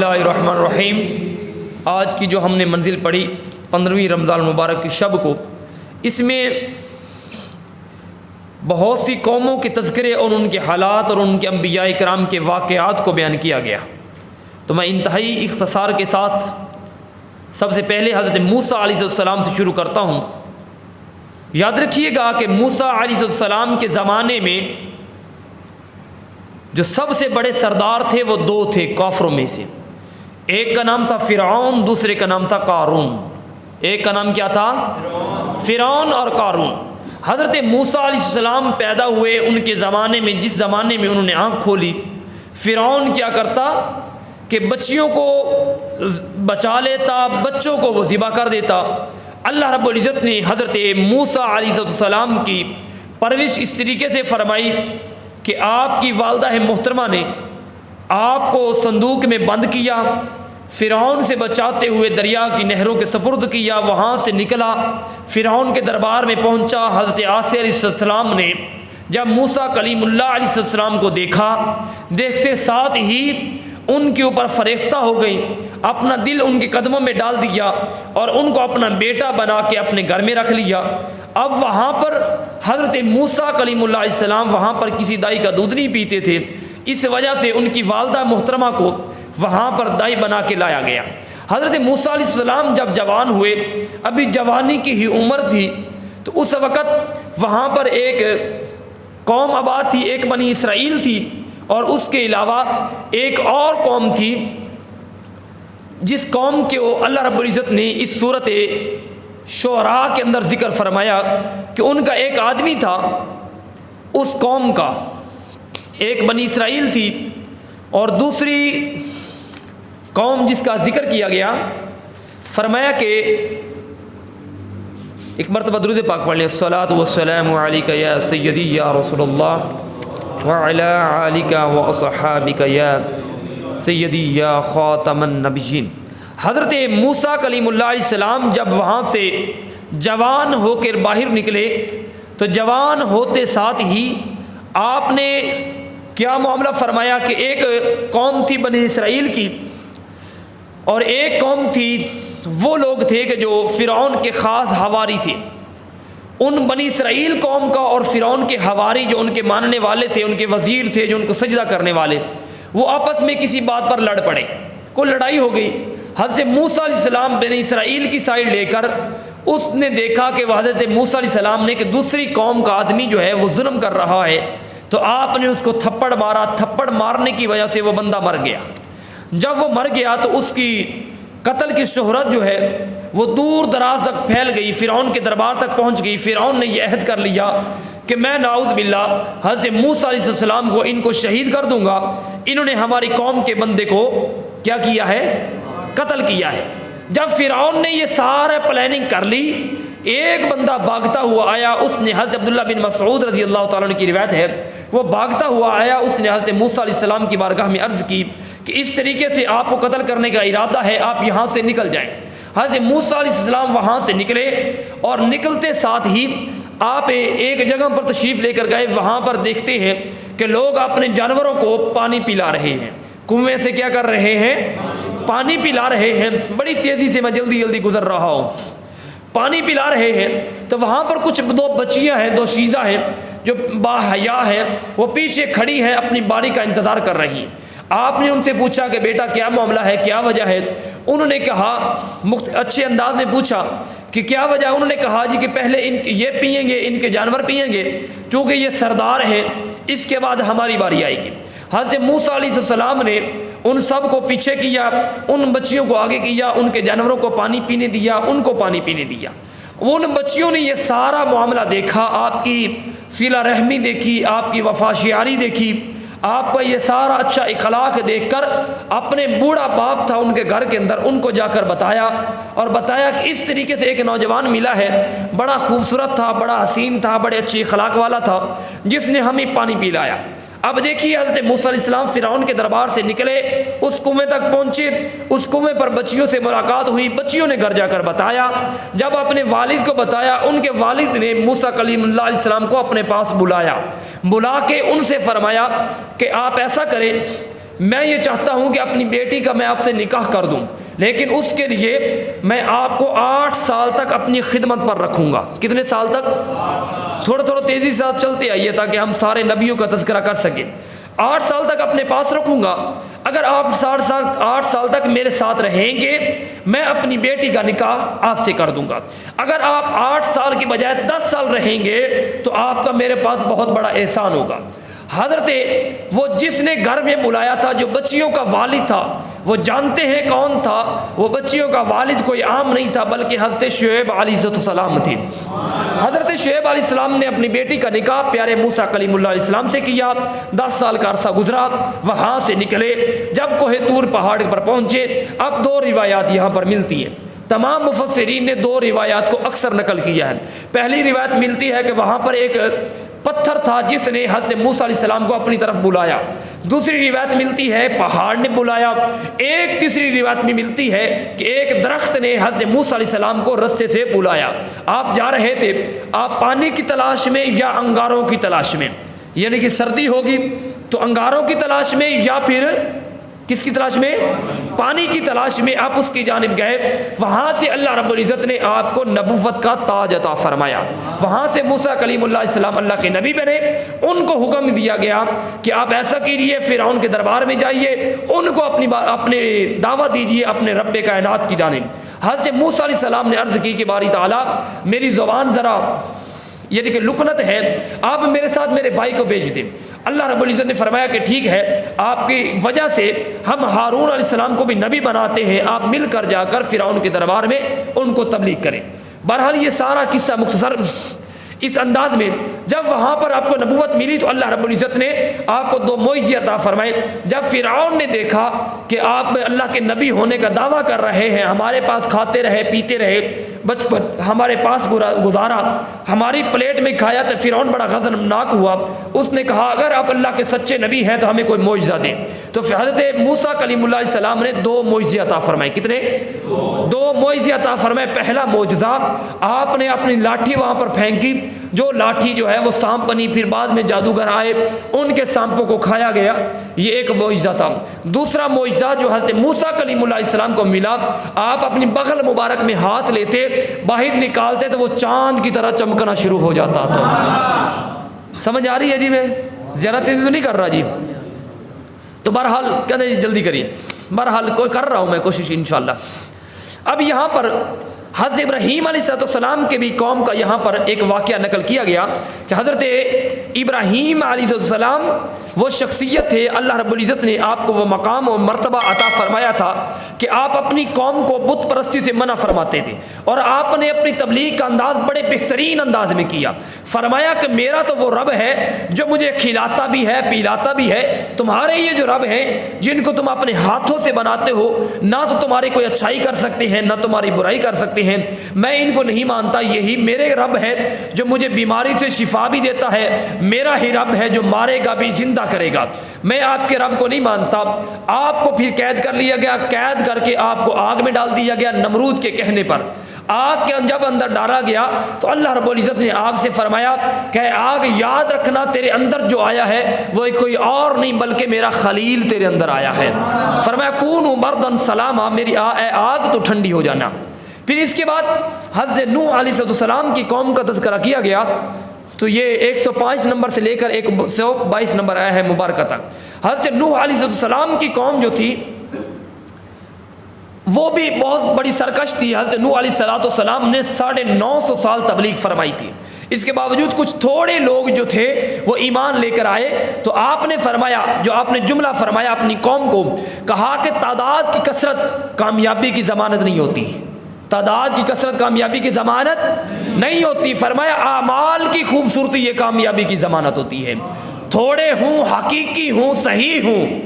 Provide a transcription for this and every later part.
اللہ الرحمن الرحیم۔ آج کی جو ہم نے منزل پڑھی 15ویں رمضان المبارک کی شب کو، اس میں بہت سی قوموں کے تذکرے اور ان کے حالات اور ان کے انبیاء کرام کے واقعات کو بیان کیا گیا۔ تو میں انتہائی اختصار کے ساتھ سب سے پہلے حضرت موسیٰ علیہ السلام سے شروع کرتا ہوں۔ یاد رکھیے گا کہ موسیٰ علیہ السلام کے زمانے میں جو سب سے بڑے سردار تھے وہ دو تھے کافروں میں سے، ایک کا نام تھا فرعون، دوسرے کا نام تھا قارون۔ ایک کا نام کیا تھا؟ فرعون اور قارون۔ حضرت موسیٰ علیہ السلام پیدا ہوئے ان کے زمانے میں، جس زمانے میں انہوں نے آنکھ کھولی، فرعون کیا کرتا کہ بچیوں کو بچا لیتا، بچوں کو وہ ذبح کر دیتا۔ اللہ رب العزت نے حضرت موسیٰ علیہ السلام کی پرورش اس طریقے سے فرمائی کہ آپ کی والدہ محترمہ نے آپ کو صندوق میں بند کیا، فرعون سے بچاتے ہوئے دریا کی نہروں کے سپرد کیا، وہاں سے نکلا، فرعون کے دربار میں پہنچا۔ حضرت عیسیٰ علیہ السلام نے جب موسیٰ کلیم اللہ علیہ السلام کو دیکھا، دیکھتے ساتھ ہی ان کے اوپر فریفتہ ہو گئی، اپنا دل ان کے قدموں میں ڈال دیا اور ان کو اپنا بیٹا بنا کے اپنے گھر میں رکھ لیا۔ اب وہاں پر حضرت موسیٰ کلیم اللہ علیہ السلام وہاں پر کسی دائی کا دودھ نہیں پیتے تھے، اس وجہ سے ان کی والدہ محترمہ کو وہاں پر دائی بنا کے لایا گیا۔ حضرت موسیٰ علیہ السلام جب جوان ہوئے، ابھی جوانی کی ہی عمر تھی، تو اس وقت وہاں پر ایک قوم آباد تھی، ایک بنی اسرائیل تھی، اور اس کے علاوہ ایک اور قوم تھی جس قوم کے اللہ رب العزت نے اس صورت شعراء کے اندر ذکر فرمایا کہ ان کا ایک آدمی تھا، اس قوم کا ایک بنی اسرائیل تھی، اور دوسری قوم جس کا ذکر کیا گیا، فرمایا کہ ایک مرتبہ درود پاک پڑھ لیں، الصلاۃ والسلام علیک یا سیدی یا رسول اللہ وعلی آلک واصحابک یا سیدی یا خاتم النبیین۔ حضرت موسیٰ کلیم اللہ علیہ السلام جب وہاں سے جوان ہو کر باہر نکلے، تو جوان ہوتے ساتھ ہی آپ نے کیا معاملہ فرمایا کہ ایک قوم تھی بنی اسرائیل کی، اور ایک قوم تھی، وہ لوگ تھے کہ جو فرعون کے خاص حواری تھے۔ ان بنی اسرائیل قوم کا اور فرعون کے حواری جو ان کے ماننے والے تھے، ان کے وزیر تھے جو ان کو سجدہ کرنے والے، وہ آپس میں کسی بات پر لڑ پڑے، کوئی لڑائی ہو گئی۔ حضرت موسیٰ علیہ السلام بنی اسرائیل کی سائڈ لے کر اس نے دیکھا کہ حضرت موسیٰ علیہ السلام نے کہ دوسری قوم کا آدمی جو ہے وہ ظلم کر رہا ہے، تو آپ نے اس کو تھپڑ مارا، تھپڑ مارنے کی وجہ سے وہ بندہ مر گیا۔ جب وہ مر گیا تو اس کی قتل کی شہرت جو ہے وہ دور دراز تک پھیل گئی، فرعون کے دربار تک پہنچ گئی۔ فرعون نے یہ عہد کر لیا کہ میں نعوذ باللہ حضرت موسیٰ علیہ السلام کو ان کو شہید کر دوں گا، انہوں نے ہماری قوم کے بندے کو کیا کیا ہے؟ قتل کیا ہے۔ جب فرعون نے یہ سارا پلاننگ کر لی، ایک بندہ بھاگتا ہوا آیا، اس نے حضرت عبداللہ بن مسعود رضی اللہ تعالیٰ عنہ کی روایت ہے، وہ بھاگتا ہوا آیا، اس نے حضرت موسیٰ علیہ السلام کی بارگاہ میں عرض کی کہ اس طریقے سے آپ کو قتل کرنے کا ارادہ ہے، آپ یہاں سے نکل جائیں۔ حضرت موسیٰ علیہ السلام وہاں سے نکلے، اور نکلتے ساتھ ہی آپ ایک جگہ پر تشریف لے کر گئے، وہاں پر دیکھتے ہیں کہ لوگ اپنے جانوروں کو پانی پلا رہے ہیں، کنویں سے کیا کر رہے ہیں؟ پانی پلا رہے ہیں۔ بڑی تیزی سے میں جلدی جلدی گزر رہا ہوں، پانی پلا رہے ہیں۔ تو وہاں پر کچھ دو بچیاں ہیں، دو شیزہ ہیں جو باحیا ہیں، وہ پیچھے کھڑی ہیں، اپنی باری کا انتظار کر رہی ہیں۔ آپ نے ان سے پوچھا کہ بیٹا کیا معاملہ ہے، کیا وجہ ہے؟ انہوں نے کہا، اچھے انداز میں پوچھا کہ کیا وجہ؟ انہوں نے کہا جی کہ پہلے یہ پئیں گے، ان کے جانور پئیں گے، چونکہ یہ سردار ہیں، اس کے بعد ہماری باری آئے گی۔ حضرت موسیٰ علیہ السلام نے ان سب کو پیچھے کیا، ان بچیوں کو آگے کیا، ان کے جانوروں کو پانی پینے دیا، ان کو پانی پینے دیا۔ ان بچیوں نے یہ سارا معاملہ دیکھا، آپ کی صلہ رحمی دیکھی، آپ کی وفا شیاری دیکھی، آپ کا یہ سارا اچھا اخلاق دیکھ کر اپنے بوڑھا باپ تھا ان کے گھر کے اندر، ان کو جا کر بتایا، اور بتایا کہ اس طریقے سے ایک نوجوان ملا ہے، بڑا خوبصورت تھا، بڑا حسین تھا، بڑے اچھے اخلاق والا تھا، جس نے ہمیں پانی پلایا۔ اب دیکھیے حضرت موسیٰ علیہ السلام فرعون کے دربار سے نکلے، اس کنویں تک پہنچے، اس کنویں پر بچیوں سے ملاقات ہوئی، بچیوں نے گھر جا کر بتایا۔ جب اپنے والد کو بتایا، ان کے والد نے موسیٰ کلیم اللہ علیہ السلام کو اپنے پاس بلایا، بلا کے ان سے فرمایا کہ آپ ایسا کریں میں یہ چاہتا ہوں کہ اپنی بیٹی کا میں آپ سے نکاح کر دوں، لیکن اس کے لیے میں آپ کو 8 سال تک اپنی خدمت پر رکھوں گا۔ کتنے سال تک؟ تھوڑا تھوڑا تیزی سے چلتے آئیے تاکہ ہم سارے نبیوں کا تذکرہ کر سکیں۔ 8 سال تک اپنے پاس رکھوں گا، اگر آپ 8 سال تک میرے ساتھ رہیں گے میں اپنی بیٹی کا نکاح آپ سے کر دوں گا۔ اگر آپ 8 سال کی بجائے 10 سال رہیں گے تو آپ کا میرے پاس بہت بڑا احسان ہوگا۔ حضرت وہ جس نے گھر میں بلایا تھا، جو بچیوں کا والد تھا، وہ جانتے ہیں کون تھا؟ وہ بچیوں کا والد کوئی عام نہیں تھا بلکہ حضرت شعیب علیہ السلام تھے۔ حضرت شعیب علیہ السلام نے اپنی بیٹی کا نکاح پیارے موسیٰ کلیم اللہ علیہ السلام سے کیا۔ 10 سال کا عرصہ گزرا، وہاں سے نکلے، جب کوہ طور پہاڑ پر پہنچے۔ اب 2 روایات یہاں پر ملتی ہیں، تمام مفسرین نے 2 روایات کو اکثر نقل کیا ہے۔ پہلی روایت ملتی ہے کہ وہاں پر ایک پتھر تھا جس نے حضرت موسیٰ علیہ السلام کو اپنی طرف بلایا۔ دوسری روایت ملتی ہے پہاڑ نے بلایا۔ ایک تیسری روایت میں ملتی ہے کہ ایک درخت نے حضرت موسیٰ علیہ السلام کو رستے سے بلایا۔ آپ جا رہے تھے، آپ پانی کی تلاش میں یا انگاروں کی تلاش میں، یعنی کہ سردی ہوگی تو انگاروں کی تلاش میں یا پھر کس کی تلاش میں؟ پانی کی تلاش میں آپ اس کی جانب گئے۔ وہاں سے اللہ رب العزت نے آپ کو نبوت کا تاج عطا فرمایا۔ وہاں سے موسیٰ کلیم اللہ علیہ السلام اللہ کے نبی بنے۔ ان کو حکم دیا گیا کہ آپ ایسا کیجئے، فرعون کے دربار میں جائیے، ان کو اپنے دعوت دیجئے اپنے رب کائنات کی جانب۔ حضرت موسیٰ علیہ السلام نے عرض کی کہ باری تعالیٰ میری زبان ذرا یعنی کہ لکنت ہے، آپ میرے ساتھ میرے بھائی کو بھیج دیں۔ اللہ رب العزت نے فرمایا کہ ٹھیک ہے، آپ کی وجہ سے ہم ہارون علیہ السلام کو بھی نبی بناتے ہیں، آپ مل کر جا کر فرعون کے دربار میں ان کو تبلیغ کریں۔ بہرحال یہ سارا قصہ مختصر اس انداز میں جب وہاں پر آپ کو نبوت ملی تو اللہ رب العزت نے آپ کو 2 معجزے عطا فرمائے۔ جب فرعون نے دیکھا کہ آپ اللہ کے نبی ہونے کا دعویٰ کر رہے ہیں، ہمارے پاس کھاتے رہے پیتے رہے، بچپن ہمارے پاس گزارا، ہماری پلیٹ میں کھایا، تو فرعون بڑا غضبناک ہوا۔ اس نے کہا اگر آپ اللہ کے سچے نبی ہیں تو ہمیں کوئی معجزہ دیں۔ تو حضرت موسیٰ کلیم اللہ علیہ السلام نے 2 معجزے عطا فرمائے۔ کتنے؟ 2 معجزے عطا فرمائے۔ پہلا معجزہ، آپ نے اپنی لاٹھی وہاں پر پھینکی، جو لاٹھی جو ہے وہ سانپ بنی، پھر بعد میں جادوگر آئے، ان کے سانپوں کو کھایا گیا، یہ ایک معجزہ تھا۔ دوسرا معجزہ جو حضرت موسیٰ کلیم اللہ علیہ السلام کو ملا، آپ اپنی بغل مبارک میں ہاتھ لیتے، باہر نکالتے تو وہ چاند کی طرح چمکنا شروع ہو جاتا تھا۔ سمجھ آ رہی ہے جی؟ میں زیادہ تیزی تو نہیں کر رہا جی؟ تو بہرحال کہتے ہیں جلدی کریے، بہرحال کوئی کر رہا ہوں میں کوشش انشاءاللہ۔ اب یہاں پر حضرت ابراہیم علیہ السلام کے بھی قوم کا یہاں پر ایک واقعہ نقل کیا گیا کہ حضرت ابراہیم علیہ السلام وہ شخصیت تھے، اللہ رب العزت نے آپ کو وہ مقام و مرتبہ عطا فرمایا تھا کہ آپ اپنی قوم کو بت پرستی سے منع فرماتے تھے، اور آپ نے اپنی تبلیغ کا انداز بڑے بہترین انداز میں کیا۔ فرمایا کہ میرا تو وہ رب ہے جو مجھے کھلاتا بھی ہے پلاتا بھی ہے، تمہارے یہ جو رب ہیں جن کو تم اپنے ہاتھوں سے بناتے ہو، نہ تو تمہاری کوئی اچھائی کر سکتے ہیں نہ تمہاری برائی کر سکتے ہیں، میں ان کو نہیں مانتا، یہی میرے رب ہے جو مجھے بیماری سے شفا بھی دیتا ہے، میرا ہی رب ہے جو مارے گا بھی زندہ کرے گا، میں آپ کے رب کو نہیں مانتا۔ آپ کو پھر قید کر لیا گیا، قید کر کے آپ کو آگ میں ڈال دیا گیا نمرود کے کہنے پر۔ آگ کے جب اندر ڈالا گیا تو اللہ رب العزت نے آگ سے فرمایا کہ آگ یاد رکھنا تیرے اندر جو آیا ہے وہ کوئی اور نہیں بلکہ میرا خلیل تیرے اندر آیا ہے۔ فرمایا کونوا بردن سلاما، میری اے آگ تو ٹھنڈی ہو جانا۔ پھر اس کے بعد حضرت نوح علیہ السلام کی قوم کا تذکرہ کیا گیا، تو یہ 105 نمبر سے لے کر 122 نمبر آیا ہے مبارکہ تک۔ حضرت نوح علیہ السلام کی قوم جو تھی وہ بھی بہت بڑی سرکش تھی۔ حضرت نوح علیہ السلام نے 950 سال تبلیغ فرمائی تھی، اس کے باوجود کچھ تھوڑے لوگ جو تھے وہ ایمان لے کر آئے۔ تو آپ نے فرمایا، جو آپ نے جملہ فرمایا اپنی قوم کو، کہا کہ تعداد کی کثرت کامیابی کی ضمانت نہیں ہوتی، تعداد کی کثرت کامیابی کی ضمانت نہیں ہوتی، فرمایا اعمال کی خوبصورتی یہ کامیابی کی ضمانت ہوتی ہے، تھوڑے ہوں حقیقی ہوں صحیح ہوں،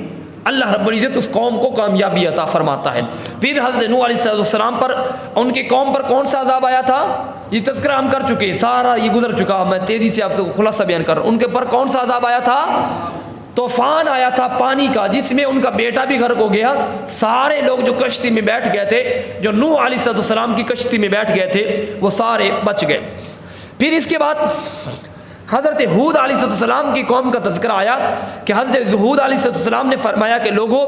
اللہ رب العزت اس قوم کو کامیابی عطا فرماتا ہے۔ پھر حضرت نوح علیہ السلام پر ان کی قوم پر کون سا عذاب آیا تھا؟ یہ تذکرہ ہم کر چکے، سارا یہ گزر چکا، میں تیزی سے آپ کو خلاصہ بیان کر رہا ہوں۔ ان کے پر کون سا عذاب آیا تھا؟ طوفان آیا تھا پانی کا، جس میں ان کا بیٹا بھی غرق ہو گیا، سارے لوگ جو کشتی میں بیٹھ گئے تھے، جو نوح علیہ السلام کی کشتی میں بیٹھ گئے تھے، وہ سارے بچ گئے۔ پھر اس کے بعد حضرت ہود علیہ السلام کی قوم کا تذکرہ آیا کہ حضرت ہود علیہ السلام نے فرمایا کہ لوگوں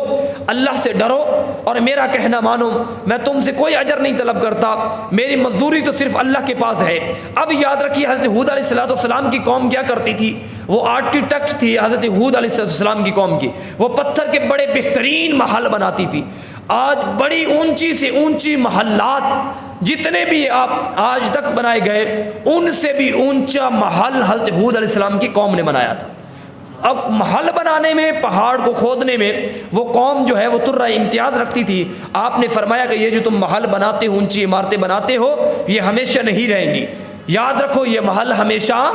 اللہ سے ڈرو اور میرا کہنا مانو، میں تم سے کوئی اجر نہیں طلب کرتا، میری مزدوری تو صرف اللہ کے پاس ہے۔ اب یاد رکھیے حضرت ہود علیہ السلام کی قوم کیا کرتی تھی، وہ آرکیٹیکٹ تھی حضرت ہود علیہ السلام کی قوم کی، وہ پتھر کے بڑے بہترین محل بناتی تھی۔ آج بڑی اونچی سے اونچی محلات جتنے بھی آپ آج تک بنائے گئے، ان سے بھی اونچا محل حضرت ہود علیہ السلام کی قوم نے بنایا تھا۔ اب محل بنانے میں، پہاڑ کو کھودنے میں وہ قوم جو ہے وہ ترہ امتیاز رکھتی تھی۔ آپ نے فرمایا کہ یہ جو تم محل بناتے ہو، اونچی عمارتیں بناتے ہو، یہ ہمیشہ نہیں رہیں گی، یاد رکھو یہ محل ہمیشہ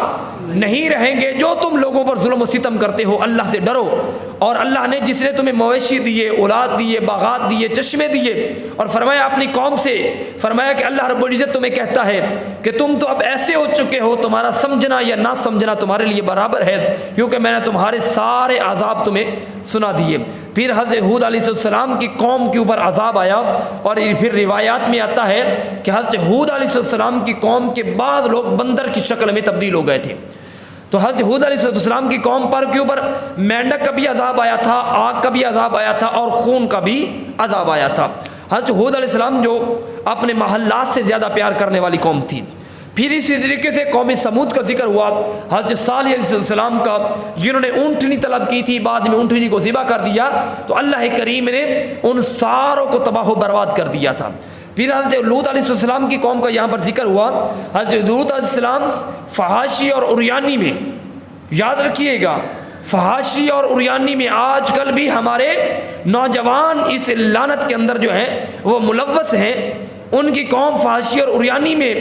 نہیں رہیں گے۔ جو تم لوگوں پر ظلم و ستم کرتے ہو، اللہ سے ڈرو، اور اللہ نے جس نے تمہیں مویشی دیے، اولاد دیے، باغات دیے، چشمے دیے، اور فرمایا اپنی قوم سے فرمایا کہ اللہ رب العزت تمہیں کہتا ہے کہ تم تو اب ایسے ہو چکے ہو، تمہارا سمجھنا یا نہ سمجھنا تمہارے لیے برابر ہے، کیونکہ میں نے تمہارے سارے عذاب تمہیں سنا دیے۔ پھر حضرت ہود علیہ السلام کی قوم کے اوپر عذاب آیا، اور پھر روایات میں آتا ہے کہ حضرت ہود علیہ السلام کی قوم کے بعض لوگ بندر کی شکل میں تبدیل ہو گئے تھے۔ تو حضرت ہود علیہ السلام کی قوم پر کے اوپر مینڈک کا بھی عذاب آیا تھا، آگ کا بھی عذاب آیا تھا، اور خون کا بھی عذاب آیا تھا۔ حضرت ہود علیہ السلام جو اپنے محلات سے زیادہ پیار کرنے والی قوم تھی۔ پھر اسی طریقے سے قوم سمود کا ذکر ہوا، حضرت صالح علیہ السلام کا، جنہوں نے اونٹنی طلب کی تھی، بعد میں اونٹنی کو ذبح کر دیا، تو اللہ کریم نے ان ساروں کو تباہ و برباد کر دیا تھا۔ پھر حضرت لوط علیہ السلام کی قوم کا یہاں پر ذکر ہوا۔ حضرت لوط علیہ السلام فحاشی اور عریانی میں، یاد رکھیے گا، فحاشی اور عریانی میں آج کل بھی ہمارے نوجوان اس لعنت کے اندر جو ہیں وہ ملوث ہیں۔ ان کی قوم فحاشی اور عریانی میں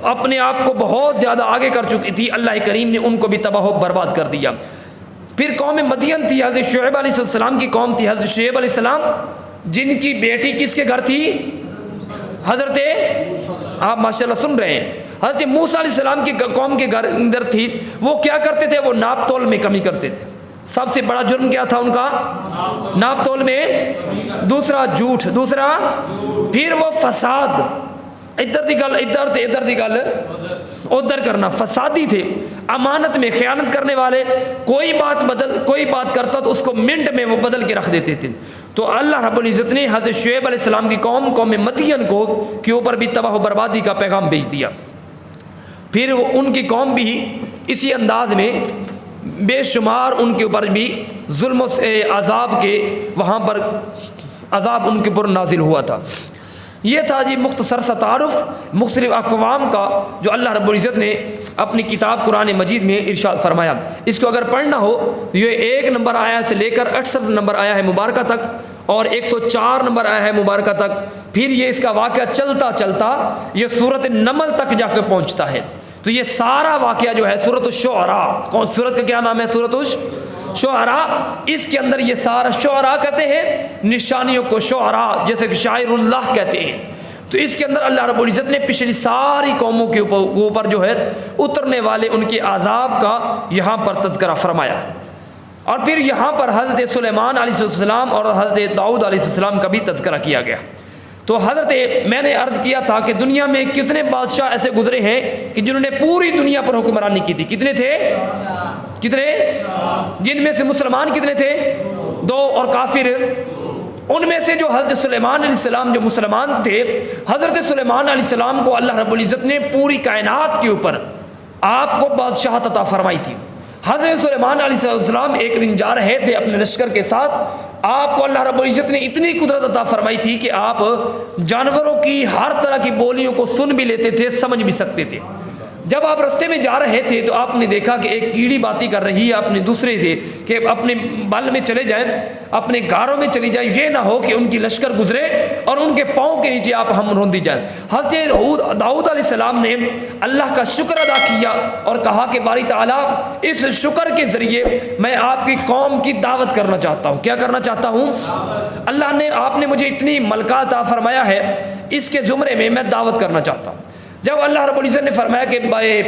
اپنے آپ کو بہت زیادہ آگے کر چکی تھی، اللہ کریم نے ان کو بھی تباہ و برباد کر دیا۔ پھر قوم مدین تھی، حضرت شعیب علیہ السلام کی قوم تھی۔ حضرت شعیب علیہ السلام جن کی بیٹی کس کے گھر تھی، حضرت، آپ ماشاءاللہ سن رہے ہیں، حضرت موسیٰ علیہ السلام کی قوم کے گھر اندر تھی۔ وہ کیا کرتے تھے، وہ ناپ تول میں کمی کرتے تھے۔ سب سے بڑا جرم کیا تھا ان کا، ناپ تول میں، دوسرا جھوٹ، دوسرا پھر وہ فساد، ادھر دی گل ادھر تے ادھر دی گل ادھر کرنا، فسادی تھے، امانت میں خیانت کرنے والے۔ کوئی بات کرتا تو اس کو منٹ میں وہ بدل کے رکھ دیتے تھے۔ تو اللہ رب العزت نے حضرت شعیب علیہ السلام کی قوم مدین کو کے اوپر بھی تباہ و بربادی کا پیغام بھیج دیا۔ پھر ان کی قوم بھی اسی انداز میں بے شمار ان کے اوپر بھی ظلم و عذاب کے وہاں پر عذاب ان کے اوپر نازل ہوا تھا۔ یہ تھا جی مختصر سا تعارف مختلف اقوام کا جو اللہ رب العزت نے اپنی کتاب قرآن مجید میں ارشاد فرمایا۔ اس کو اگر پڑھنا ہو تو یہ 1 نمبر آیا سے لے کر 68 نمبر آیا ہے مبارکہ تک، اور 104 نمبر آیا ہے مبارکہ تک۔ پھر یہ اس کا واقعہ چلتا چلتا یہ سورۃ نمل تک جا کے پہنچتا ہے۔ تو یہ سارا واقعہ جو ہے سورۃ الشعراء، سورۃ کا کیا نام ہے، سورۃ شعراء، اس کے اندر یہ سارا، شعراء کہتے ہیں نشانیوں کو، شعراء جیسے کہ شاعر اللہ کہتے ہیں۔ تو اس کے اندر اللہ رب العزت نے پچھلی ساری قوموں کے اوپر جو ہے اترنے والے ان کے عذاب کا یہاں پر تذکرہ فرمایا۔ اور پھر یہاں پر حضرت سلیمان علیہ السلام اور حضرت داؤد علیہ السلام کا بھی تذکرہ کیا گیا۔ تو حضرت، میں نے عرض کیا تھا کہ دنیا میں کتنے بادشاہ ایسے گزرے ہیں کہ جنہوں نے پوری دنیا پر حکمرانی کی تھی، کتنے تھے، کتنے، جن میں سے مسلمان کتنے تھے، 2، اور کافر۔ ان میں سے جو حضرت سلیمان علیہ السلام جو مسلمان تھے، حضرت سلیمان علیہ السلام کو اللہ رب العزت نے پوری کائنات کے اوپر آپ کو بادشاہت عطا فرمائی تھی۔ حضرت سلیمان علیہ السلام ایک دن جا رہے تھے اپنے لشکر کے ساتھ، آپ کو اللہ رب العزت نے اتنی قدرت عطا فرمائی تھی کہ آپ جانوروں کی ہر طرح کی بولیوں کو سن بھی لیتے تھے، سمجھ بھی سکتے تھے۔ جب آپ رستے میں جا رہے تھے تو آپ نے دیکھا کہ ایک کیڑی باتیں کر رہی ہے اپنے دوسرے سے کہ اپنے بل میں چلے جائیں، اپنے گاروں میں چلی جائیں، یہ نہ ہو کہ ان کی لشکر گزرے اور ان کے پاؤں کے نیچے آپ ہم روندی جائیں۔ حضرت داؤد علیہ السلام نے اللہ کا شکر ادا کیا اور کہا کہ باری تعالیٰ، اس شکر کے ذریعے میں آپ کی قوم کی دعوت کرنا چاہتا ہوں۔ کیا کرنا چاہتا ہوں؟ اللہ نے، آپ نے مجھے اتنی ملکہ عطا فرمایا ہے، اس کے زمرے میں دعوت کرنا چاہتا ہوں۔ جب اللہ رب العزت نے فرمایا کہ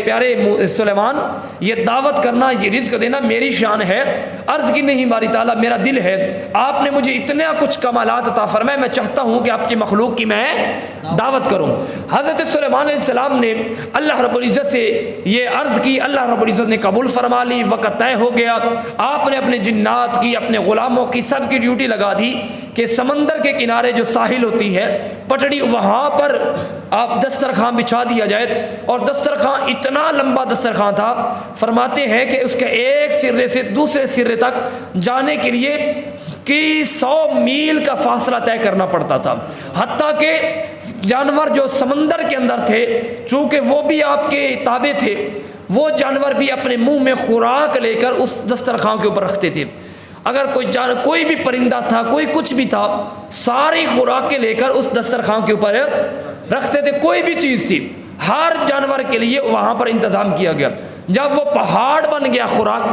پیارے سلیمان یہ دعوت کرنا، یہ رزق دینا میری شان ہے، عرض کی نہیں باری تعالیٰ میرا دل ہے، آپ نے مجھے اتنا کچھ کمالات عطا فرمائے، میں چاہتا ہوں کہ آپ کی مخلوق کی میں دعوت کروں۔ حضرت سلیمان علیہ السلام نے اللہ رب العزت سے یہ عرض کی، اللہ رب العزت نے قبول فرما لی، وقت طے ہو گیا، آپ نے اپنے جنات کی، اپنے غلاموں کی، سب کی ڈیوٹی لگا دی کہ سمندر کے کنارے جو ساحل ہوتی ہے پٹڑی، وہاں پر آپ دسترخوان بچھا دیا جائے، اور دسترخوان اتنا لمبا دسترخوان تھا، فرماتے ہیں کہ اس کے ایک سرے سے دوسرے سرے تک جانے کے لیے کہ 100 میل کا فاصلہ طے کرنا پڑتا تھا، حتیٰ کہ جانور جو سمندر کے اندر تھے چونکہ وہ بھی آپ کے تابع تھے، وہ جانور بھی اپنے منہ میں خوراک لے کر اس دسترخوان کے اوپر رکھتے تھے۔ اگر کوئی بھی پرندہ تھا، کوئی کچھ بھی تھا، ساری خوراکیں لے کر اس دسترخوان کے اوپر رکھتے تھے، کوئی بھی چیز تھی ہر جانور کے لیے وہاں پر انتظام کیا گیا۔ جب وہ پہاڑ بن گیا خوراک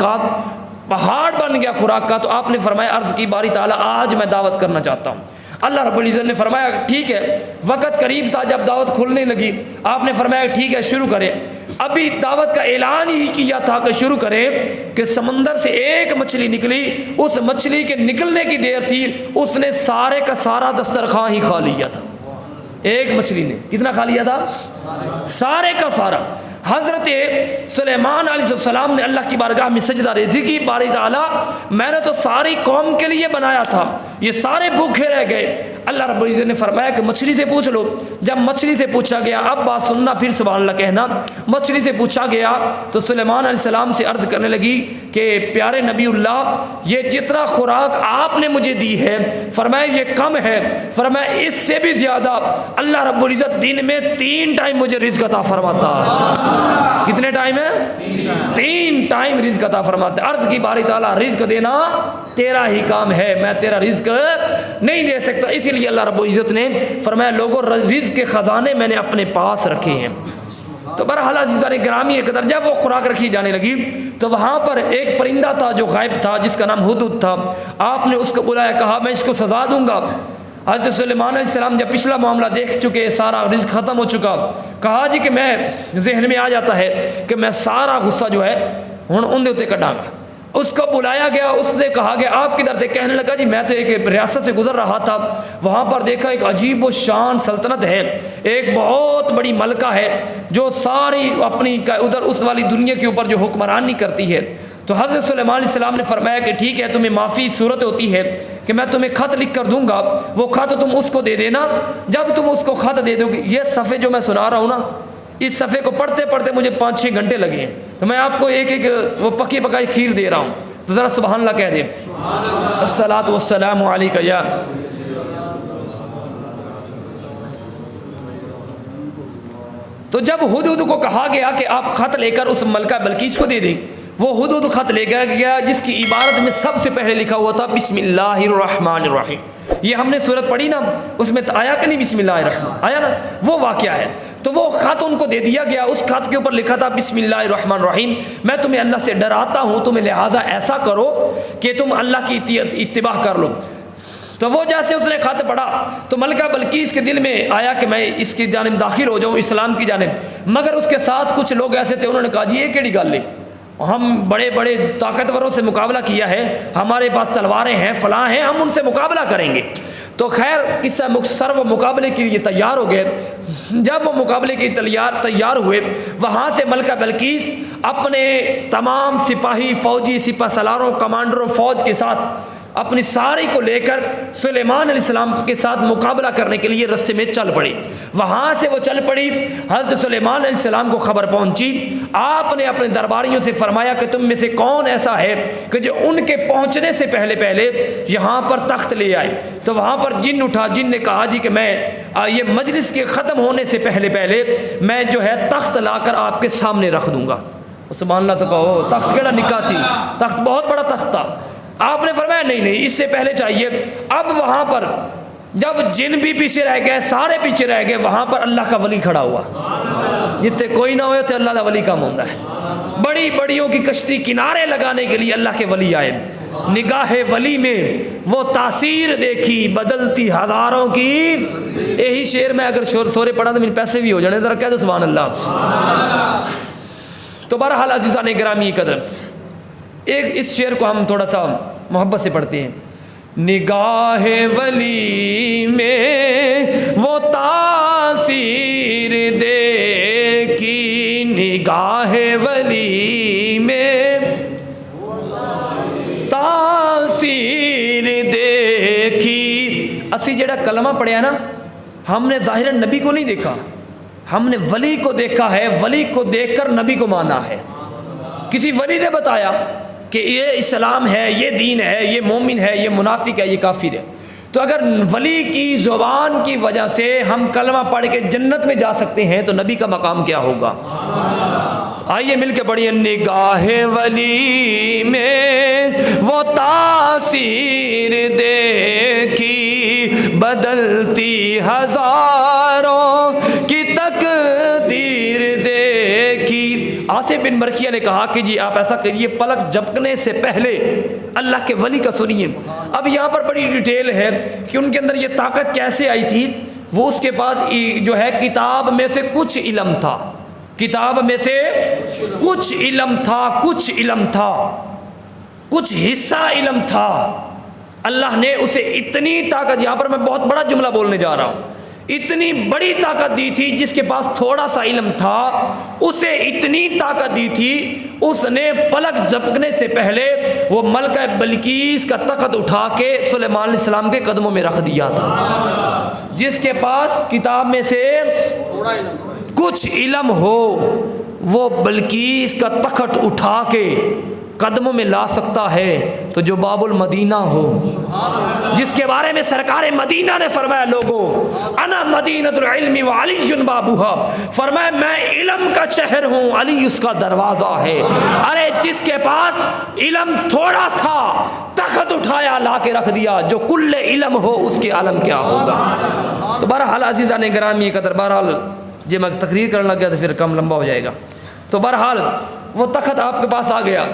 کا، تو آپ نے فرمایا عرض کی باری تعالیٰ آج میں دعوت کرنا چاہتا ہوں۔ اللہ رب العزت نے فرمایا ٹھیک ہے، وقت قریب تھا جب دعوت کھلنے لگی، آپ نے فرمایا ٹھیک ہے شروع کریں۔ ابھی دعوت کا اعلان ہی کیا تھا کہ شروع کریں کہ سمندر سے ایک مچھلی نکلی، اس مچھلی کے نکلنے کی دیر تھی، اس نے سارے کا سارا دسترخوان ہی کھا لیا تھا۔ ایک مچھلی نے کتنا کھا لیا تھا؟ سارے کا سارا۔ حضرت سلیمان علیہ السلام نے اللہ کی بارگاہ میں سجدہ ریزی کی، باری تعالیٰ میں نے تو ساری قوم کے لیے بنایا تھا، یہ سارے بھوکے رہ گئے۔ اللہ رب العزت نے فرمایا کہ مچھلی سے پوچھ لو۔ جب مچھلی سے پوچھا گیا، اب بات سننا پھر سبحان اللہ کہنا، مچھلی سے پوچھا گیا تو سلیمان علیہ السلام سے عرض کرنے لگی کہ پیارے نبی اللہ، یہ جتنا خوراک آپ نے مجھے دی ہے، فرمایا یہ کم ہے، فرمایا اس سے بھی زیادہ اللہ رب العزت دن میں 3 ٹائم مجھے رزق عطا فرماتا ہے۔ کتنے ٹائم ہے؟ 3 ٹائم رزق عطا فرماتا ہے۔ عرض کی باری تعالیٰ رزق دینا تیرا ہی کام ہے، میں تیرا رزق نہیں دے سکتا، اسی لیے اللہ رب العزت نے فرمایا لوگوں رزق کے خزانے میں نے اپنے پاس رکھے ہیں۔ تو بہرحال عزیزان گرامی ایک قدر جب وہ خوراک رکھی جانے لگی تو وہاں پر ایک پرندہ تھا جو غائب تھا، جس کا نام ہدہد تھا۔ آپ نے اس کو بلایا، کہا میں اس کو سزا دوں گا۔ حضرت سلیمان علیہ السلام جب پچھلا معاملہ دیکھ چکے، سارا رزق ختم ہو چکا، کہا جی کہ میں ذہن میں آ جاتا ہے کہ میں سارا غصہ جو ہے ہن اندے اتنے کٹاں گا۔ اس کو بلایا گیا، اس نے کہا کہ آپ کدھر تھے؟ کہنے لگا جی میں تو ایک ریاست سے گزر رہا تھا، وہاں پر دیکھا ایک عجیب و شان سلطنت ہے، ایک بہت بڑی ملکہ ہے جو ساری اپنی ادھر اس والی دنیا کے اوپر جو حکمرانی کرتی ہے۔ تو حضرت سلیمان علیہ السلام نے فرمایا کہ ٹھیک ہے، تمہیں معافی صورت ہوتی ہے کہ میں تمہیں خط لکھ کر دوں گا، وہ خط تم اس کو دے دینا۔ جب تم اس کو خط دے دو گے، یہ صفحے جو میں سنا رہا ہوں نا، اس صفحے کو پڑھتے پڑھتے مجھے 5-6 گھنٹے لگے ہیں، تو میں آپ کو ایک ایک وہ پکی پکائی کھیر دے رہا ہوں، تو ذرا سبحان اللہ کہہ دیں، الصلاۃ والسلام علیک یا۔ تو جب ہدہد کو کہا گیا کہ آپ خط لے کر اس ملکہ بلقیس کو دے دیں، وہ ہدہد خط لے گیا جس کی عبارت میں سب سے پہلے لکھا ہوا تھا بسم اللہ الرحمن الرحیم۔ یہ ہم نے سورت پڑھی نا، اس میں آیا کہ نہیں بسم اللہ الرحمن، آیا نا، وہ واقعہ ہے۔ تو وہ خط ان کو دے دیا گیا، اس خط کے اوپر لکھا تھا بسم اللہ الرحمن الرحیم، میں تمہیں اللہ سے ڈراتا ہوں، تمہیں لہٰذا ایسا کرو کہ تم اللہ کی اتباع کر لو۔ تو وہ جیسے اس نے خط پڑھا تو ملکہ بلقیس کے دل میں آیا کہ میں اس کی جانب داخل ہو جاؤں، اسلام کی جانب، مگر اس کے ساتھ کچھ لوگ ایسے تھے، انہوں نے کہا جی یہ کیڑی گل ہے، ہم بڑے بڑے طاقتوروں سے مقابلہ کیا ہے، ہمارے پاس تلواریں ہیں، فلاں ہیں، ہم ان سے مقابلہ کریں گے۔ تو خیر قصہ مختصر وہ مقابلے کے لیے تیار ہو گئے۔ جب وہ مقابلے کے تیار ہوئے، وہاں سے ملکہ بلقیس اپنے تمام سپاہی، فوجی، سپہ سالاروں، کمانڈروں، فوج کے ساتھ اپنی ساری کو لے کر سلیمان علیہ السلام کے ساتھ مقابلہ کرنے کے لیے رستے میں چل پڑی۔ وہاں سے وہ چل پڑی، حضرت سلیمان علیہ السلام کو خبر پہنچی، آپ نے اپنے درباریوں سے فرمایا کہ تم میں سے کون ایسا ہے کہ جو ان کے پہنچنے سے پہلے یہاں پر تخت لے آئے۔ تو وہاں پر جن اٹھا، جن نے کہا جی کہ میں یہ مجلس کے ختم ہونے سے پہلے میں جو ہے تخت لا کر آپ کے سامنے رکھ دوں گا۔ سبحان اللہ، تو کہو تخت کیڑا نکا سی، تخت بہت بڑا تخت تھا۔ آپ نے فرمایا نہیں اس سے پہلے چاہیے۔ اب وہاں پر جب جن بھی پیچھے رہ گئے، سارے پیچھے رہ گئے، وہاں پر اللہ کا ولی کھڑا ہوا، جتنے کوئی نہ ہوئے تو اللہ کا ولی کام ہوتا ہے۔ بڑی بڑیوں کی کشتی کنارے لگانے کے لیے اللہ کے ولی آئے، نگاہ ولی میں وہ تاثیر دیکھی بدلتی ہزاروں کی. یہی شعر میں اگر سورے پڑھا تو میرے پیسے بھی ہو جانے. ذرا کہہ دو سبحان اللہ. تو بہرحال عزیزان گرامی قدر، ایک اس شعر کو ہم تھوڑا سا محبت سے پڑھتے ہیں. نگاہ ولی میں وہ تاثیر دیکھی، نگاہ ولی میں تاثیر دیکھی. اسی جڑا کلمہ پڑھیا نا، ہم نے ظاہر نبی کو نہیں دیکھا، ہم نے ولی کو دیکھا ہے. ولی کو دیکھ کر نبی کو مانا ہے. کسی ولی نے بتایا کہ یہ اسلام ہے، یہ دین ہے، یہ مومن ہے، یہ منافق ہے، یہ کافر ہے. تو اگر ولی کی زبان کی وجہ سے ہم کلمہ پڑھ کے جنت میں جا سکتے ہیں تو نبی کا مقام کیا ہوگا؟ آئیے مل کے پڑھیے. نگاہ ولی میں وہ تاثیر دیکھی، بدلتی ہزاروں کی تقدیر دیکھی. آصف بن برقیہ نے کہا کہ جی آپ ایسا کریے، پلک جھپکنے سے پہلے اللہ کے ولی کا سنیے. اب یہاں پر بڑی ڈیٹیل ہے کہ ان کے اندر یہ طاقت کیسے آئی تھی. وہ اس کے بعد جو ہے کتاب میں سے کچھ علم تھا، کتاب میں سے کچھ علم تھا، کچھ علم تھا، کچھ حصہ علم تھا. اللہ نے اسے اتنی طاقت، یہاں پر میں بہت بڑا جملہ بولنے جا رہا ہوں، اتنی بڑی طاقت دی تھی. جس کے پاس تھوڑا سا علم تھا اسے اتنی طاقت دی تھی، اس نے پلک جھپکنے سے پہلے وہ ملکہ بلقیس کا تخت اٹھا کے سلیمان علیہ السلام کے قدموں میں رکھ دیا تھا. جس کے پاس کتاب میں سے کچھ علم ہو وہ بلقیس کا تخت اٹھا کے قدموں میں لا سکتا ہے. تو جو باب المدینہ ہو، جس کے بارے میں سرکار مدینہ نے فرمایا لوگو انا مدینۃ العلم وعلی بابها، فرمایا میں علم کا شہر ہوں، علی اس کا دروازہ ہے. ارے جس کے پاس علم تھوڑا تھا تخت اٹھایا لا کے رکھ دیا، جو کل علم ہو اس کے عالم کیا ہوگا. تو بہرحال عزیزان گرامی قدر، بہرحال جب میں تقریر کرنے لگ گیا تو پھر کم لمبا ہو جائے گا. تو بہرحال وہ تخت آپ کے پاس آ گیا.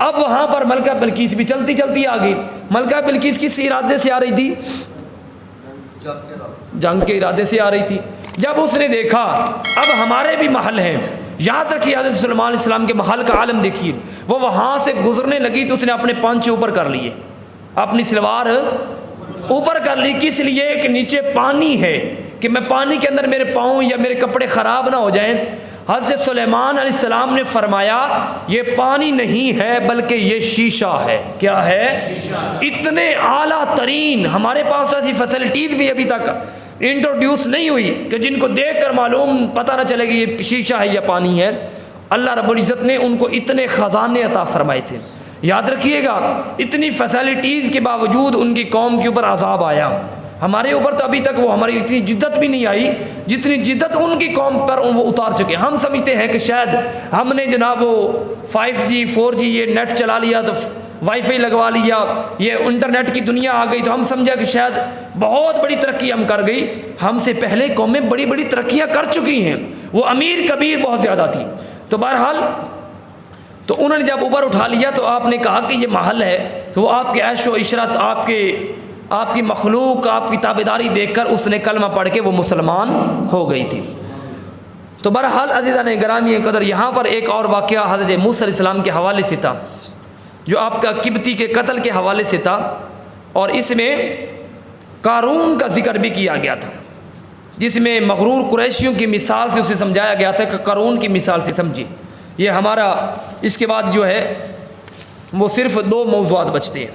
اب وہاں پر ملکہ بلقیس بھی چلتی چلتی آ گئی. ملکہ بلقیس کس ارادے سے آ رہی تھی؟ جنگ کے ارادے سے آ رہی تھی. جب اس نے دیکھا اب ہمارے بھی محل ہیں، یہاں تک کہ حضرت سلیمان علیہ السلام کے محل کا عالم دیکھیے، وہ وہاں سے گزرنے لگی تو اس نے اپنے پانچے اوپر کر لیے، اپنی سلوار اوپر کر لی. کس لیے؟ کہ نیچے پانی ہے، کہ میں پانی کے اندر میرے پاؤں یا میرے کپڑے خراب نہ ہو جائیں. حضرت سلیمان علیہ السلام نے فرمایا یہ پانی نہیں ہے بلکہ یہ شیشہ ہے. کیا ہے؟ اتنے اعلیٰ ترین، ہمارے پاس ایسی فیسلٹیز بھی ابھی تک انٹروڈیوس نہیں ہوئی کہ جن کو دیکھ کر معلوم پتہ نہ چلے کہ یہ شیشہ ہے یا پانی ہے. اللہ رب العزت نے ان کو اتنے خزانے عطا فرمائے تھے. یاد رکھیے گا اتنی فیسلٹیز کے باوجود ان کی قوم کے اوپر عذاب آیا. ہمارے اوپر تو ابھی تک وہ ہماری اتنی جدت بھی نہیں آئی جتنی جدت ان کی قوم پر وہ اتار چکے. ہم سمجھتے ہیں کہ شاید ہم نے جناب وہ 5G 4G یہ نیٹ چلا لیا تو وائی فائی لگوا لیا، یہ انٹرنیٹ کی دنیا آ گئی تو ہم سمجھا کہ شاید بہت بڑی ترقی ہم کر گئی. ہم سے پہلے قومیں بڑی بڑی ترقیاں کر چکی ہیں، وہ امیر کبیر بہت زیادہ تھی. تو بہرحال تو انہوں نے جب اوپر اٹھا لیا تو آپ نے کہا کہ یہ محل ہے، تو وہ آپ کے عیش و عشرت، آپ کی مخلوق، آپ کی تابعداری دیکھ کر اس نے کلمہ پڑھ کے وہ مسلمان ہو گئی تھی. تو بہرحال عزیزان گرامی قدر، یہاں پر ایک اور واقعہ حضرت موسیٰ علیہ السلام کے حوالے سے تھا، جو آپ کا قبطی کے قتل کے حوالے سے تھا، اور اس میں قارون کا ذکر بھی کیا گیا تھا، جس میں مغرور قریشیوں کی مثال سے اسے سمجھایا گیا تھا کہ قارون کی مثال سے سمجھے. یہ ہمارا اس کے بعد جو ہے وہ صرف 2 موضوعات بچتے ہیں.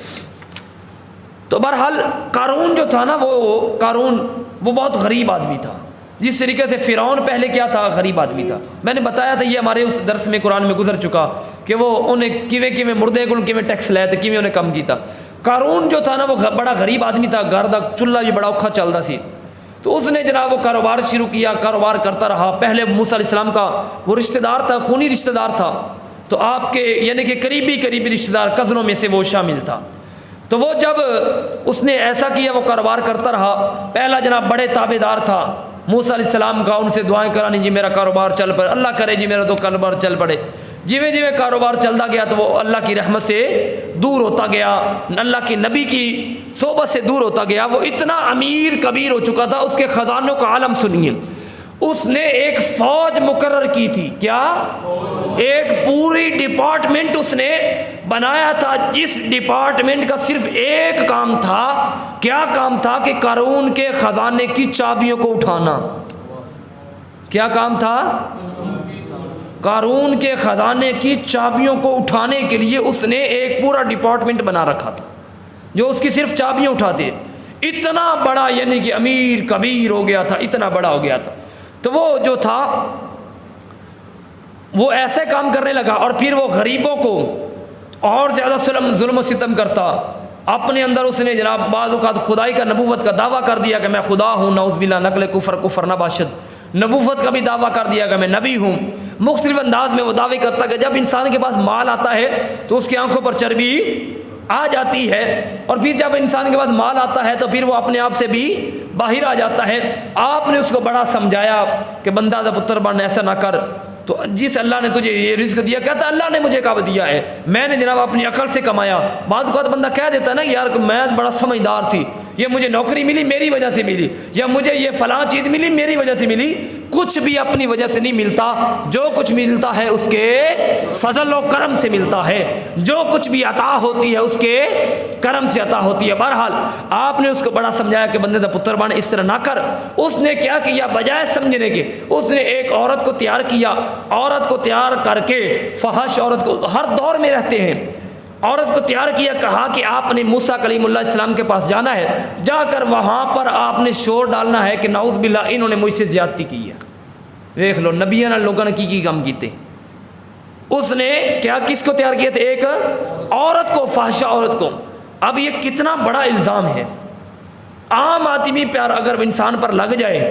تو بہرحال قارون جو تھا نا، وہ بہت غریب آدمی تھا. جس طریقے سے فرعون پہلے کیا تھا؟ غریب آدمی تھا. میں نے بتایا تھا، یہ ہمارے اس درس میں قرآن میں گزر چکا کہ وہ انہیں کیویں مردے کو کیویں ٹیکس لائے تھے، کیویں انہیں کم کیتا. قارون جو تھا نا وہ بڑا غریب آدمی تھا، گھر دا چولہا بھی بڑا اوکھا چلتا سی. تو اس نے جناب وہ کاروبار شروع کیا، کاروبار کرتا رہا. پہلے موسیٰ علیہ السلام کا وہ رشتہ دار تھا، خونی رشتہ دار تھا، تو آپ کے یعنی کہ قریبی رشتہ دار کزنوں میں سے وہ شامل تھا. تو وہ جب اس نے ایسا کیا، وہ کاروبار کرتا رہا. پہلا جناب بڑے تابع دار تھا موسیٰ علیہ السلام کا، ان سے دعائیں کرانی جی میرا کاروبار چل پڑے، اللہ کرے جی میرا تو کاروبار چل پڑے. جویں جویں کاروبار چلتا گیا تو وہ اللہ کی رحمت سے دور ہوتا گیا، اللہ کے نبی کی صحبت سے دور ہوتا گیا۔ وہ اتنا امیر کبیر ہو چکا تھا، اس کے خزانوں کا عالم سنیے، اس نے ایک فوج مقرر کی تھی۔ کیا؟ ایک پوری ڈپارٹمنٹ اس نے بنایا تھا، جس ڈپارٹمنٹ کا صرف ایک کام تھا۔ کیا کام تھا؟ کہ قارون کے خزانے کی چابیوں کو اٹھانا۔ کیا کام تھا؟ قارون کے خزانے کی چابیوں کو اٹھانے کے لیے اس نے ایک پورا ڈپارٹمنٹ بنا رکھا تھا جو اس کی صرف چابیاں اٹھاتے۔ اتنا بڑا یعنی کہ امیر کبیر ہو گیا تھا، اتنا بڑا ہو گیا تھا۔ تو وہ جو تھا وہ ایسے کام کرنے لگا، اور پھر وہ غریبوں کو اور زیادہ ظلم و ستم کرتا۔ اپنے اندر اس نے جناب بعض اوقات خدائی کا نبوت کا دعویٰ کر دیا کہ میں خدا ہوں، نعوذ باللہ، نقل کفر نباشد، نبوت کا بھی دعویٰ کر دیا کہ میں نبی ہوں۔ مختلف انداز میں وہ دعوے کرتا کہ جب انسان کے پاس مال آتا ہے تو اس کی آنکھوں پر چربی آ جاتی ہے، اور پھر جب انسان کے پاس مال آتا ہے تو پھر وہ اپنے آپ سے بھی باہر آ جاتا ہے۔ آپ نے اس کو بڑا سمجھایا کہ بندہ دا پتر بن ایسا نہ کر، تو جس اللہ نے تجھے یہ رزق دیا، کہتا اللہ نے مجھے کب دیا ہے، میں نے جناب اپنی عقل سے کمایا۔ بعض اوقات بندہ کہہ دیتا ہے نا یار میں بڑا سمجھدار سی، یہ مجھے نوکری ملی میری وجہ سے ملی، یا مجھے یہ فلاں چیز ملی میری وجہ سے ملی۔ کچھ بھی اپنی وجہ سے نہیں ملتا، جو کچھ ملتا ہے اس کے فضل و کرم سے ملتا ہے، جو کچھ بھی عطا ہوتی ہے اس کے کرم سے عطا ہوتی ہے۔ بہرحال آپ نے اس کو بڑا سمجھایا کہ بندے دا پتر بن اس طرح نہ کر۔ اس نے کیا کیا؟ بجائے سمجھنے کے اس نے ایک عورت کو تیار کیا، عورت کو تیار کر کے، فحش عورت کو ہر دور میں رہتے ہیں، عورت کو تیار کیا، کہا کہ آپ نے موسیٰ کلیم اللہ السلام کے پاس جانا ہے، جا کر وہاں پر آپ نے شور ڈالنا ہے کہ نعوذ باللہ انہوں نے مجھ سے زیادتی کی ہے۔ دیکھ لو نبیوں نے لوگوں نے کی کام کیتے۔ اس نے کیا کس کو تیار کیا تھا؟ ایک عورت کو، فحشہ عورت کو۔ اب یہ کتنا بڑا الزام ہے، عام آدمی پیار اگر انسان پر لگ جائے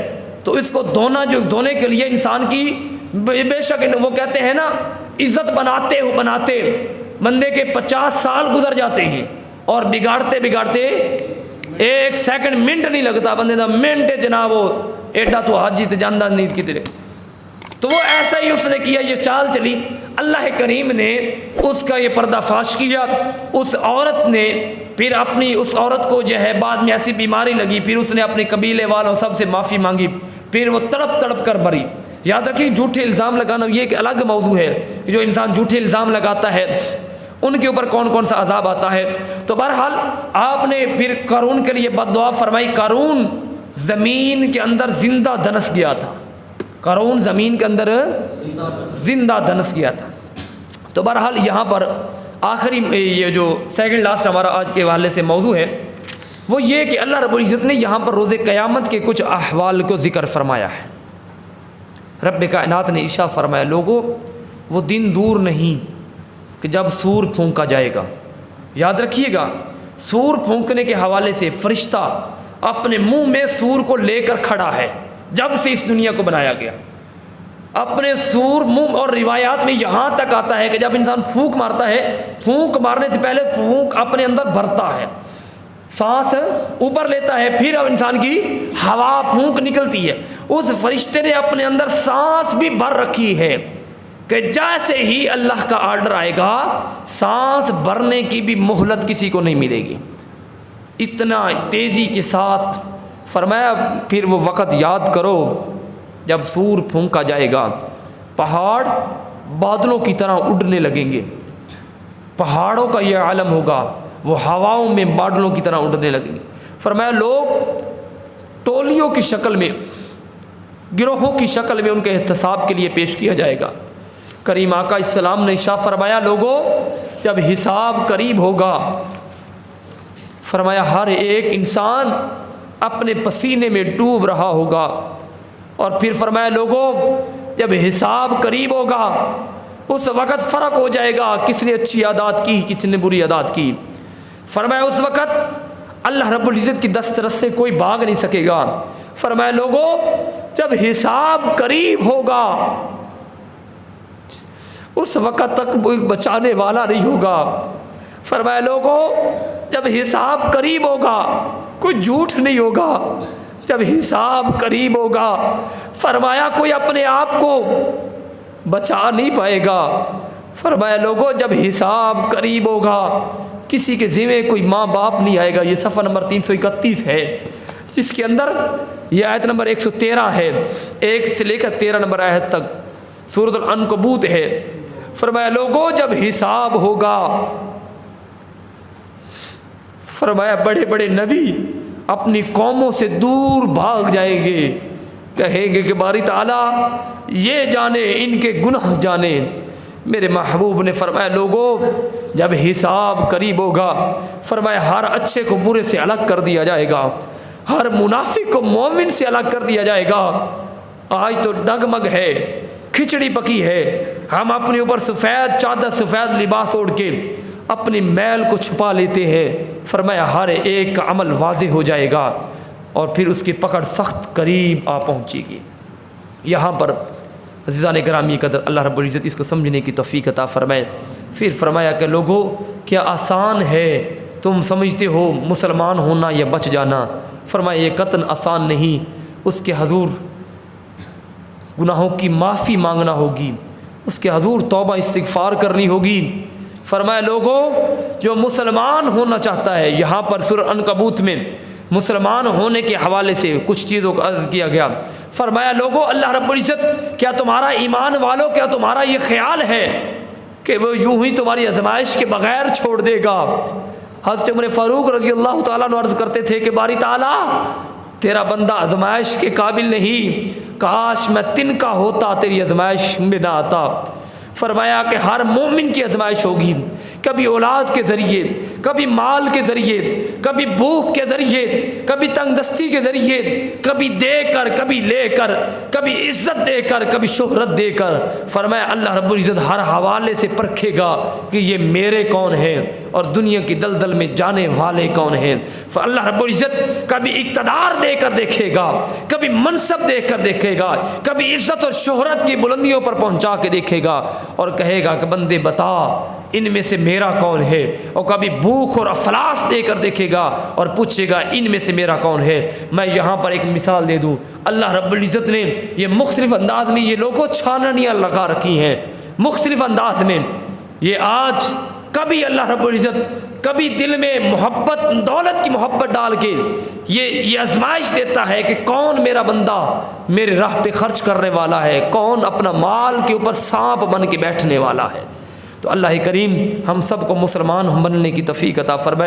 تو اس کو دھونے کے لیے انسان کی بے شک وہ کہتے ہیں نا عزت بناتے بندے کے 50 سال گزر جاتے ہیں، اور بگاڑتے ایک سیکنڈ منٹ نہیں لگتا بندے دا، منٹ جناب وہ ایڈا تو حاجی تے جاندہ نہیں کی تیرے۔ تو وہ ایسا ہی اس نے کیا، یہ چال چلی۔ اللہ کریم نے اس کا یہ پردہ فاش کیا۔ اس عورت نے پھر اپنی اس عورت کو جو ہے بعد میں ایسی بیماری لگی، پھر اس نے اپنے قبیلے والوں سب سے معافی مانگی، پھر وہ تڑپ کر مری۔ یاد رکھیے جھوٹے الزام لگانا یہ ایک الگ موضوع ہے کہ جو انسان جھوٹے الزام لگاتا ہے ان کے اوپر کون کون سا عذاب آتا ہے۔ تو بہرحال آپ نے پھر قارون کے لیے بد دعا فرمائی۔ قارون زمین کے اندر زندہ دنس گیا تھا، قارون زمین کے اندر زندہ دنس گیا تھا۔ تو بہرحال یہاں پر آخری یہ جو سیکنڈ لاسٹ ہمارا آج کے حوالے سے موضوع ہے وہ یہ کہ اللہ رب العزت نے یہاں پر روز قیامت کے کچھ احوال کو ذکر فرمایا ہے۔ رب کائنات نے ارشاد فرمایا، لوگوں وہ دن دور نہیں کہ جب سور پھونکا جائے گا۔ یاد رکھیے گا، سور پھونکنے کے حوالے سے فرشتہ اپنے منہ میں سور کو لے کر کھڑا ہے جب سے اس دنیا کو بنایا گیا، اپنے سور منہ، اور روایات میں یہاں تک آتا ہے کہ جب انسان پھونک مارتا ہے، پھونک مارنے سے پہلے پھونک اپنے اندر بھرتا ہے، سانس اوپر لیتا ہے، پھر اب انسان کی ہوا پھونک نکلتی ہے۔ اس فرشتے نے اپنے اندر سانس بھی بھر رکھی ہے کہ جیسے ہی اللہ کا آرڈر آئے گا سانس بھرنے کی بھی مہلت کسی کو نہیں ملے گی، اتنا تیزی کے ساتھ فرمایا۔ پھر وہ وقت یاد کرو جب سور پھونکا جائے گا، پہاڑ بادلوں کی طرح اڑنے لگیں گے، پہاڑوں کا یہ عالم ہوگا، وہ ہواؤں میں بادلوں کی طرح اڑنے لگیں گے۔ فرمایا لوگ ٹولیوں کی شکل میں، گروہوں کی شکل میں ان کے احتساب کے لیے پیش کیا جائے گا۔ کریم آقا السلام نے ارشاد فرمایا، لوگوں جب حساب قریب ہوگا، فرمایا ہر ایک انسان اپنے پسینے میں ڈوب رہا ہوگا، اور پھر فرمایا لوگوں جب حساب قریب ہوگا اس وقت فرق ہو جائے گا کس نے اچھی عادات کی کس نے بری عادات کی۔ فرمایا اس وقت اللہ رب العزت کی دسترس سے کوئی بھاگ نہیں سکے گا۔ فرمایا لوگوں جب حساب قریب ہوگا اس وقت تک بچانے والا نہیں ہوگا۔ فرمایا لوگوں جب حساب قریب ہوگا کوئی جھوٹ نہیں ہوگا، جب حساب قریب ہوگا فرمایا کوئی اپنے آپ کو بچا نہیں پائے گا، فرمایا لوگوں جب حساب قریب ہوگا کسی کے ذمہ کوئی ماں باپ نہیں آئے گا. یہ صفحہ نمبر 331 ہے جس کے اندر یہ آیت نمبر 113 ہے, 1 سے لے کر 13 نمبر آیت تک سورۃ العنکبوت ہے. فرمایا لوگوں جب حساب ہوگا, فرمایا بڑے بڑے نبی اپنی قوموں سے دور بھاگ جائیں گے, کہیں گے کہ باری تعالیٰ یہ جانے ان کے گناہ جانے. میرے محبوب نے فرمایا لوگوں جب حساب قریب ہوگا, فرمایا ہر اچھے کو برے سے الگ کر دیا جائے گا, ہر منافق کو مومن سے الگ کر دیا جائے گا. آج تو ڈگمگ ہے, کھچڑی پکی ہے, ہم اپنے اوپر سفید چادر سفید لباس اوڑھ کے اپنی میل کو چھپا لیتے ہیں. فرمایا ہر ایک کا عمل واضح ہو جائے گا اور پھر اس کی پکڑ سخت قریب آ پہنچے گی. یہاں پر عزیزان گرامی قدر اللہ رب العزت اس کو سمجھنے کی توفیق عطا فرمائے. پھر فرمایا کہ لوگوں کیا آسان ہے تم سمجھتے ہو مسلمان ہونا یا بچ جانا؟ فرمایا یہ قطعاً آسان نہیں. اس کے حضور گناہوں کی معافی مانگنا ہوگی, اس کے حضور توبہ استغفار کرنی ہوگی. فرمایا لوگوں جو مسلمان ہونا چاہتا ہے, یہاں پر سورۃ العنکبوت میں مسلمان ہونے کے حوالے سے کچھ چیزوں کا عرض کیا گیا. فرمایا لوگوں اللہ رب العزت کیا تمہارا ایمان والو کیا تمہارا یہ خیال ہے کہ وہ یوں ہی تمہاری آزمائش کے بغیر چھوڑ دے گا؟ حضرت عمر فاروق رضی اللہ تعالیٰ عنہ عرض کرتے تھے کہ باری تعالیٰ تیرا بندہ آزمائش کے قابل نہیں, کاش میں تن کا ہوتا تیری آزمائش میں نہ آتا. فرمایا کہ ہر مومن کی آزمائش ہوگی, کبھی اولاد کے ذریعے, کبھی مال کے ذریعے, کبھی بھوک کے ذریعے, کبھی تنگ دستی کے ذریعے, کبھی دے کر کبھی لے کر, کبھی عزت دے کر کبھی شہرت دے کر. فرمایا اللہ رب العزت ہر حوالے سے پرکھے گا کہ یہ میرے کون ہیں اور دنیا کی دلدل میں جانے والے کون ہیں. اللہ رب العزت کبھی اقتدار دے کر دیکھے گا, کبھی منصب دے کر دیکھے گا, کبھی عزت اور شہرت کی بلندیوں پر پہنچا کے دیکھے گا اور کہے گا کہ بندے بتا ان میں سے میرا کون ہے. اور کبھی بھوک اور افلاس دے کر دیکھے گا اور پوچھے گا ان میں سے میرا کون ہے. میں یہاں پر ایک مثال دے دوں, اللہ رب العزت نے یہ مختلف انداز میں یہ لوگوں چھاننیاں لگا رکھی ہیں مختلف انداز میں. یہ آج کبھی اللہ رب العزت کبھی دل میں محبت دولت کی محبت ڈال کے یہ آزمائش دیتا ہے کہ کون میرا بندہ میرے راہ پہ خرچ کرنے والا ہے, کون اپنا مال کے اوپر سانپ بن کے بیٹھنے والا ہے. تو اللہ کریم ہم سب کو مسلمان بننے کی توفیق عطا فرمائے.